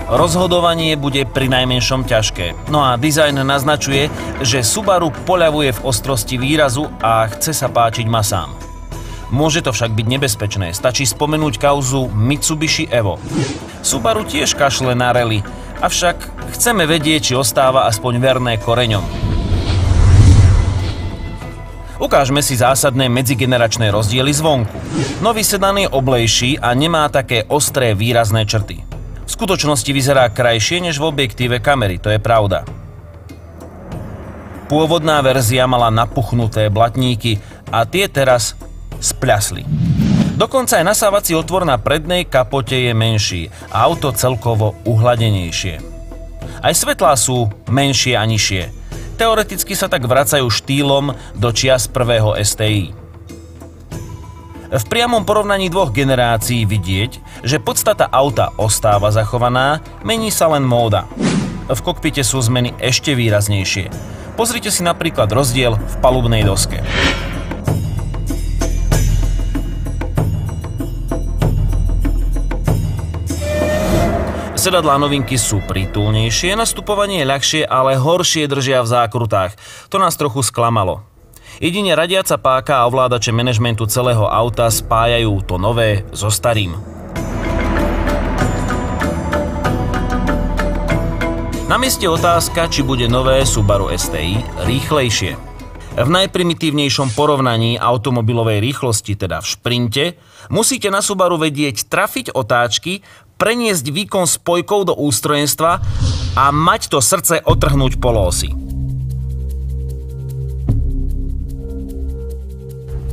Rozhodovanie bude prinajmenšom ťažké. No a dizajn naznačuje, že Subaru poľavuje v ostrosti výrazu a chce sa páčiť masám. Môže to však byť nebezpečné, stačí spomenúť kauzu Mitsubishi Evo. Subaru tiež kašle na rally, avšak chceme vedieť, či ostáva aspoň verné koreňom. Ukážme si zásadné medzigeneračné rozdiely zvonku. Nový sedan je oblejší a nemá také ostré výrazné črty. V skutočnosti vyzerá krajšie než v objektíve kamery, to je pravda. Pôvodná verzia mala napuchnuté blatníky a tie teraz spľasli. Dokonca aj nasávací otvor na prednej kapote je menší a auto celkovo uhladenejšie. Aj svetlá sú menšie a nižšie. Teoreticky sa tak vracajú štýlom do čias prvého STI. V priamom porovnaní dvoch generácií vidieť, že podstata auta ostáva zachovaná, mení sa len móda. V kokpite sú zmeny ešte výraznejšie. Pozrite si napríklad rozdiel v palubnej doske. Sedadlá novinky sú prítulnejšie, nastupovanie je ľahšie, ale horšie držia v zákrutách. To nás trochu sklamalo. Jedine radiaca páka a ovládače manažmentu celého auta spájajú to nové so starým. Na mieste otázka, či bude nové Subaru STI rýchlejšie. V najprimitívnejšom porovnaní automobilovej rýchlosti, teda v šprinte, musíte na Subaru vedieť trafiť otáčky, preniesť výkon spojkou do ústrojenstva a mať to srdce otrhnúť polósy.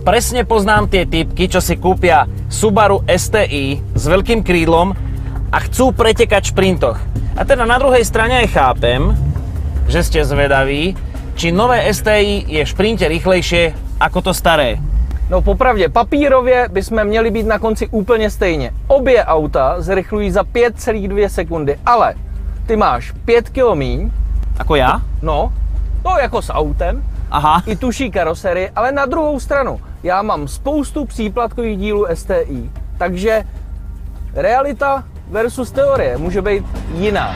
Presne poznám tie typky, čo si kúpia Subaru STI s veľkým krídlom a chcú pretekať v šprintoch. A teda na druhej strane aj chápem, že ste zvedaví, či nové STI je v šprinte rýchlejšie ako to staré. No popravdě, papírově bychom měli být na konci úplně stejně. Obě auta zrychlují za 5,2 sekundy, ale ty máš 5 km míň. Ako ja? No jako s autem. Aha. I tuší karoserii, ale na druhou stranu, já mám spoustu příplatkových dílů STI, takže realita versus teorie může být jiná.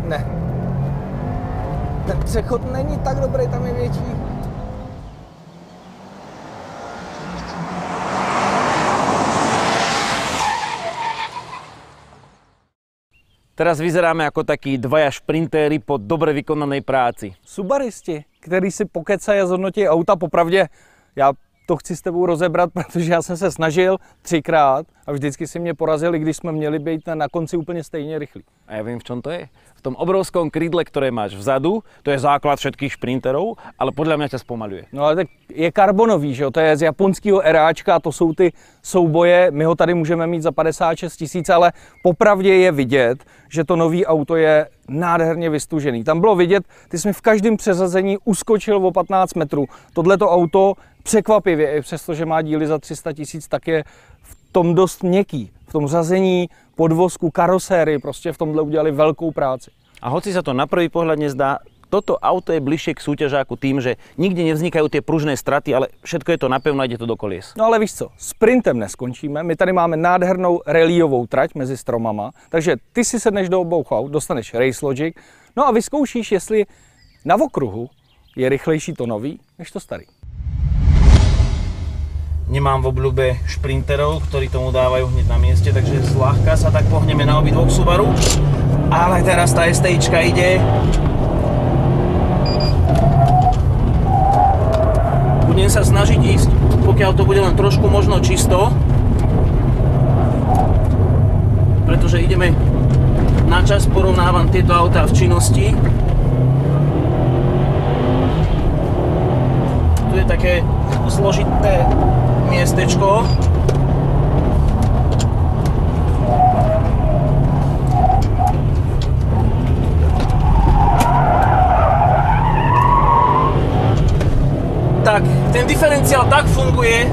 Ne. Ten přechod není tak dobrý, tam je větší. Teraz vyzeráme ako takí dvaja šprintéri po dobre vykonanej práci. Subaristi, který si pokecají a zhodnotí auta, popravdě, já to chci s tebou rozebrat, protože já jsem se snažil 3krát a vždycky si mě porazili, když jsme měli být na konci úplně stejně rychlí. A ja viem, v čom to je. V tom obrovskom krídle, ktoré máš vzadu, to je základ všetkých šprinterov, ale podľa mňa ťa spomaľuje. No ale tak je karbonový, že jo? To je z japonského eráčka, to jsou ty souboje, my ho tady můžeme mít za 56 000, ale popravdě je vidět, že to nový auto je nádherně vystužený. Tam bylo vidět, ty jsi mi v každém přeřazení uskočil o 15 metrů. Tohleto auto překvapivě, i přesto, že má díly za 300 000, tak je v tom dost měkký. V tom řazení, podvozku, karosérii, prostě v tomhle udělali velkou práci. A hoci sa to na prvý pohľad nezdá, toto auto je bližšie k súťažáku tým, že nikde nevznikajú tie pružné straty, ale všetko je to napevno a ide to do kolies. No ale víš co, sprintem neskončíme, my tady máme nádhernou rallyovou trať mezi stromama, takže ty si sedneš do obou aut, dostaneš Race Logic, no a vyzkoušíš, jestli na okruhu je rychlejší to nový, než to starý. Nemám v obľúbe šprinterov, ktorí tomu dávajú hneď na mieste, takže zľahka sa tak pohneme na obidvoch Subaru. Ale teraz tá STIčka ide. Budem sa snažiť ísť, pokiaľ to bude len trošku možno čisto. Pretože ideme na čas, porovnávam tieto autá v činnosti. Tu je také zložité miestečko. Tak, ten diferenciál tak funguje,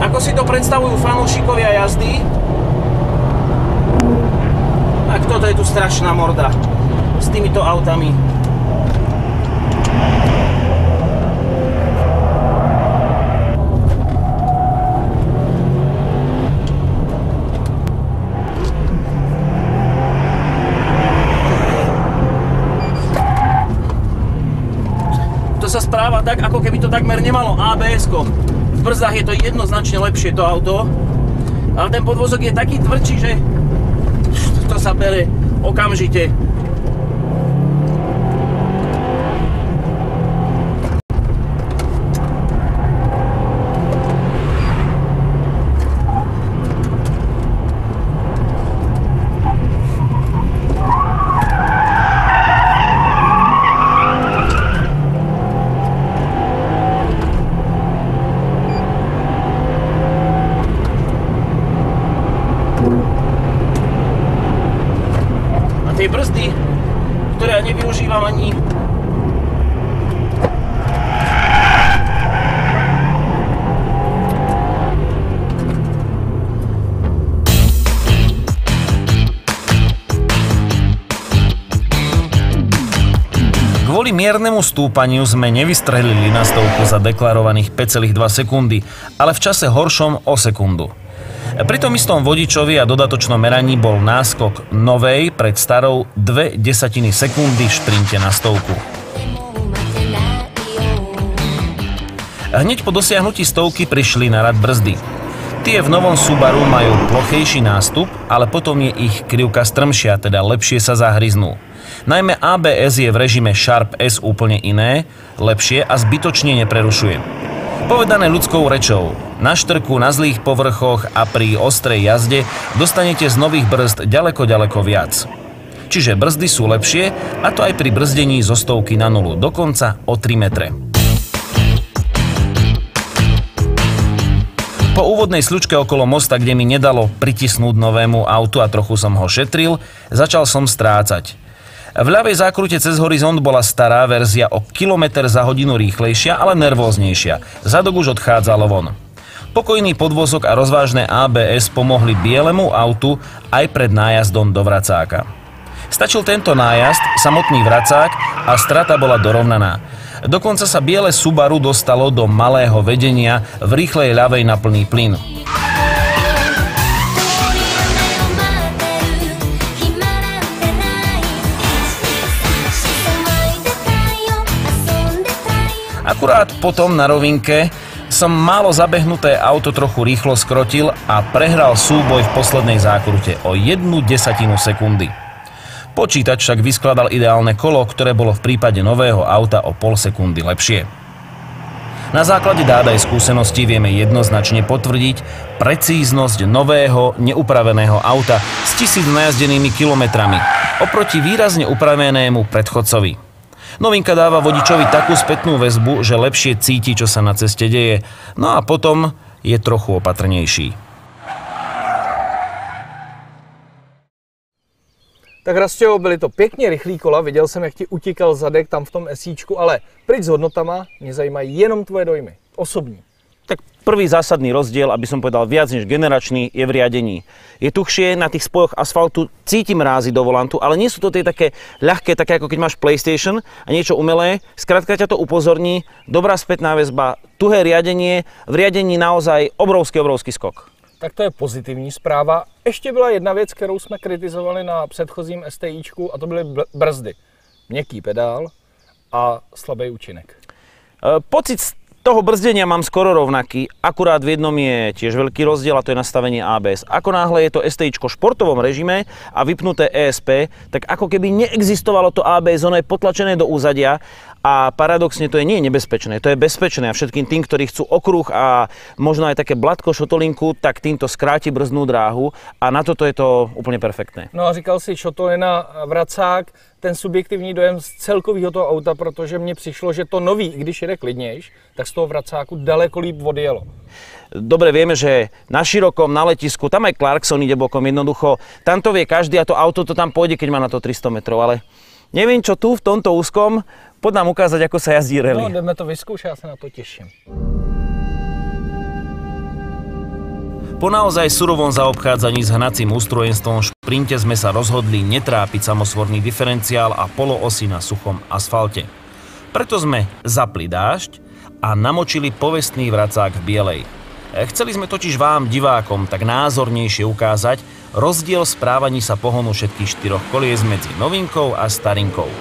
ako si to predstavujú fanúšikovia jazdy. Tak toto je tu strašná morda s týmito autami. To sa správa tak, ako keby to takmer nemalo ABS-ko. V brzdách je to jednoznačne lepšie to auto, ale ten podvozok je taký tvrdší, že to sa bere okamžite. Tie brzdy, ktoré ja nevyužívam ani. Kvôli miernemu stúpaniu sme nevystrelili na stovku za deklarovaných 5,2 sekundy, ale v čase horšom o sekundu. Pri tom istom vodičovi a dodatočnom meraní bol náskok novej pred starou 0,2 sekundy v šprinte na stovku. Hneď po dosiahnutí stovky prišli na rad brzdy. Tie v novom Subaru majú plochejší nástup, ale potom je ich krivka strmšia, teda lepšie sa zahryznú. Najmä ABS je v režime Sharp S úplne iné, lepšie a zbytočne neprerušuje. Povedané ľudskou rečou, na štrku, na zlých povrchoch a pri ostrej jazde dostanete z nových brzd ďaleko viac. Čiže brzdy sú lepšie, a to aj pri brzdení zo stovky na nulu, dokonca o 3 metre. Po úvodnej sľučke okolo mosta, kde mi nedalo pritisnúť novému autu a trochu som ho šetril, začal som strácať. V ľavej zákrute cez horizont bola stará verzia o kilometr za hodinu rýchlejšia, ale nervóznejšia. Zadok už odchádzalo von. Pokojný podvozok a rozvážne ABS pomohli bielemu autu aj pred nájazdom do vracáka. Stačil tento nájazd, samotný vracák a strata bola dorovnaná. Dokonca sa biele Subaru dostalo do malého vedenia v rýchlej ľavej na plný plyn. Akurát potom na rovinke som málo zabehnuté auto trochu rýchlo skrotil a prehral súboj v poslednej zákrute o 0,1 sekundy. Počítač však vyskladal ideálne kolo, ktoré bolo v prípade nového auta o 0,5 sekundy lepšie. Na základe dát aj skúseností vieme jednoznačne potvrdiť precíznosť nového, neupraveného auta s 1000 najazdenými kilometrami oproti výrazne upravenému predchodcovi. Novinka dáva vodičovi takú spätnú väzbu, že lepšie cíti, čo sa na ceste deje, no a potom je trochu opatrnejší. Tak Rastěho, byly to pěkně rychlý kola, viděl jsem, jak ti utíkal zadek tam v tom esíčku, ale pryč s hodnotama mě zajímají jenom tvoje dojmy, osobní. Tak prvý zásadný rozdiel, aby som povedal viac než generačný, je v riadení. Je tuchšie, na tých spojoch asfaltu cítim rázy do volantu, ale nie sú to tie také ľahké, také ako keď máš PlayStation a niečo umelé. Skrátka ťa to upozorní, dobrá spätná väzba, tuhé riadenie, v riadení naozaj obrovský skok. Tak to je pozitivní zpráva. Ještě byla jedna věc, kterou jsme kritizovali na předchozím STIčku, a to byly brzdy. Měkký pedál a slabý účinek. Pocit toho brzdenia mám skoro rovnaký, akurát v jednom je tiež veľký rozdiel a to je nastavenie ABS. Ako náhle je to STIčko v športovom režime a vypnuté ESP, tak ako keby neexistovalo to ABS, ono je potlačené do úzadia a paradoxne to je nie nebezpečné, to je bezpečné a všetkým tým, ktorí chcú okruh a možno aj také blatko, šotolinku, tak týmto skráti brzdnú dráhu a na toto je to úplne perfektné. No a říkal si šotolina, vracák, ten subjektivní dojem z celkového toho auta, protože mně přišlo, že to nový, i když jede klidnějš, tak z toho vracáku daleko líp odjelo. Dobre vieme, že na širokom, na letisku, tam aj Clarkson ide bokom jednoducho, tam to vie každý a to auto to tam pôjde, keď má na to 300 metrov, ale neviem čo tu v tomto úzkom, poď nám ukázať, ako sa jazdí rally. No, jdeme to vyskúšať, ja sa na to teším. Po naozaj surovom zaobchádzaní s hnacím ústrojenstvom v šprinte sme sa rozhodli netrápiť samosvorný diferenciál a poloosy na suchom asfalte. Preto sme zapli dážď a namočili povestný vracák v bielej. Chceli sme totiž vám, divákom, tak názornejšie ukázať rozdiel v správaní sa pohonu všetkých štyroch kolies medzi novinkou a starinkou.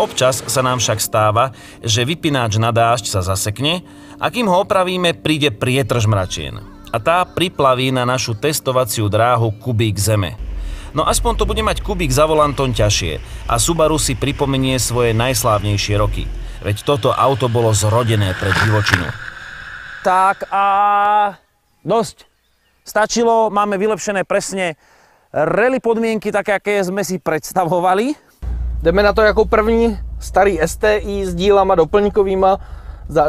Občas sa nám však stáva, že vypínač na dážď sa zasekne a kým ho opravíme, príde prietrž mračien. A tá priplaví na našu testovaciu dráhu kubík zeme. No aspoň to bude mať kubík za volantom ťažšie a Subaru si pripomenie svoje najslávnejšie roky. Veď toto auto bolo zrodené pre divočinu. Tak a dosť. Stačilo, máme vylepšené presne rally podmienky, také, aké sme si predstavovali. Jdeme na to jako první, starý STI s dílama doplňkovýma.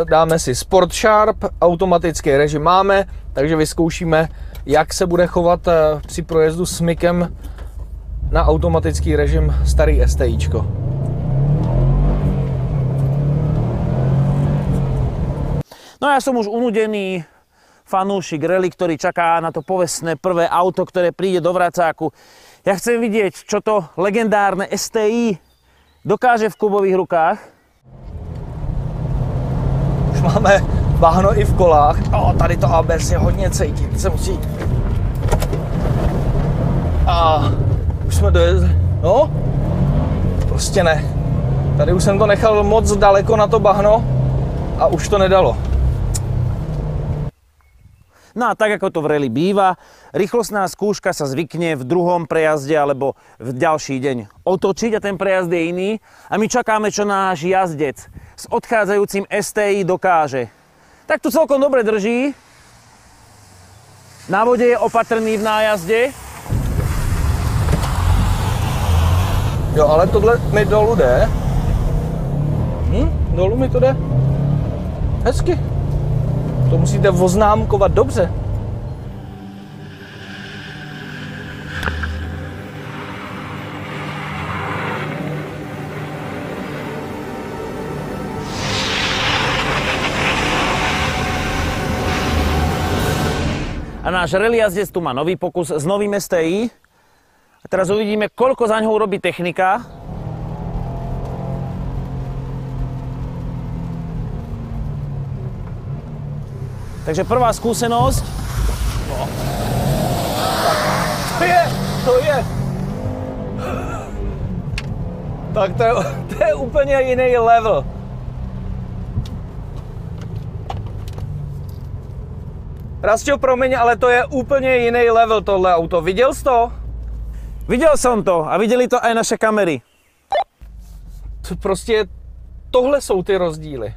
Dáme si Sport Sharp, automatický režim máme, takže vyzkoušíme, jak se bude chovat při projezdu s Mikem na automatický režim starý STIčko. No ja som už unudený fanúšik rally, ktorý čaká na to povestné prvé auto, ktoré príde do vracáku. Ja chcem vidieť, čo to legendárne STI dokáže v Kubových rukách. Už máme bahno i v kolách. Tady to ABS je hodně cítit, se musí. A už jsme dojezli. No, prostě ne. Tady už jsem to nechal moc daleko na to bahno a už to nedalo. No a tak, ako to v rally býva, rýchlostná skúška sa zvykne v druhom prejazde alebo v ďalší deň otočiť a ten prejazd je iný. A my čakáme, čo náš jazdec s odchádzajúcim STI dokáže. Tak tu celkom dobre drží. Na vode je opatrný v nájazde. Jo, ale tohle mi dolů jde. Dolů mi to jde. Hezky. To musíte oznámkovat dobře. A náš rally jazdec tu má nový pokus s novým STI. A teraz uvidíme, koľko za ňou urobí technika. Takže prvá skúsenosť. No. To je. Tak to je úplně jiný level. Rastio, promiň, ale to je úplně jiný level tohle auto. Viděl jsi to? Viděl jsem to a viděli to aj naše kamery. Prostě tohle jsou ty rozdíly.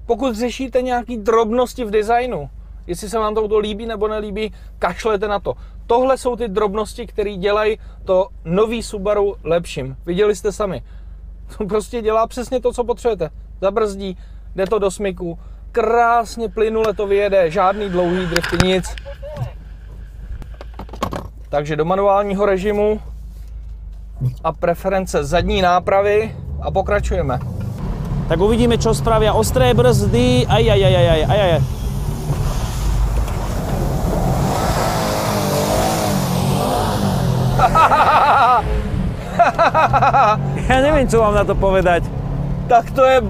Pokud řešíte nějaké drobnosti v designu, jestli se vám to auto líbí nebo nelíbí, kašlete na to. Tohle jsou ty drobnosti, které dělají to nový Subaru lepším. Viděli jste sami. To prostě dělá přesně to, co potřebujete. Zabrzdí, jde to do smyku, krásně plynule to vyjede, žádný dlouhý drifty, nic. Takže do manuálního režimu a preference zadní nápravy a pokračujeme. Tak uvidíme, čo spravia ostré brzdy. Aj. Ja neviem, čo mám na to povedať. Tak to je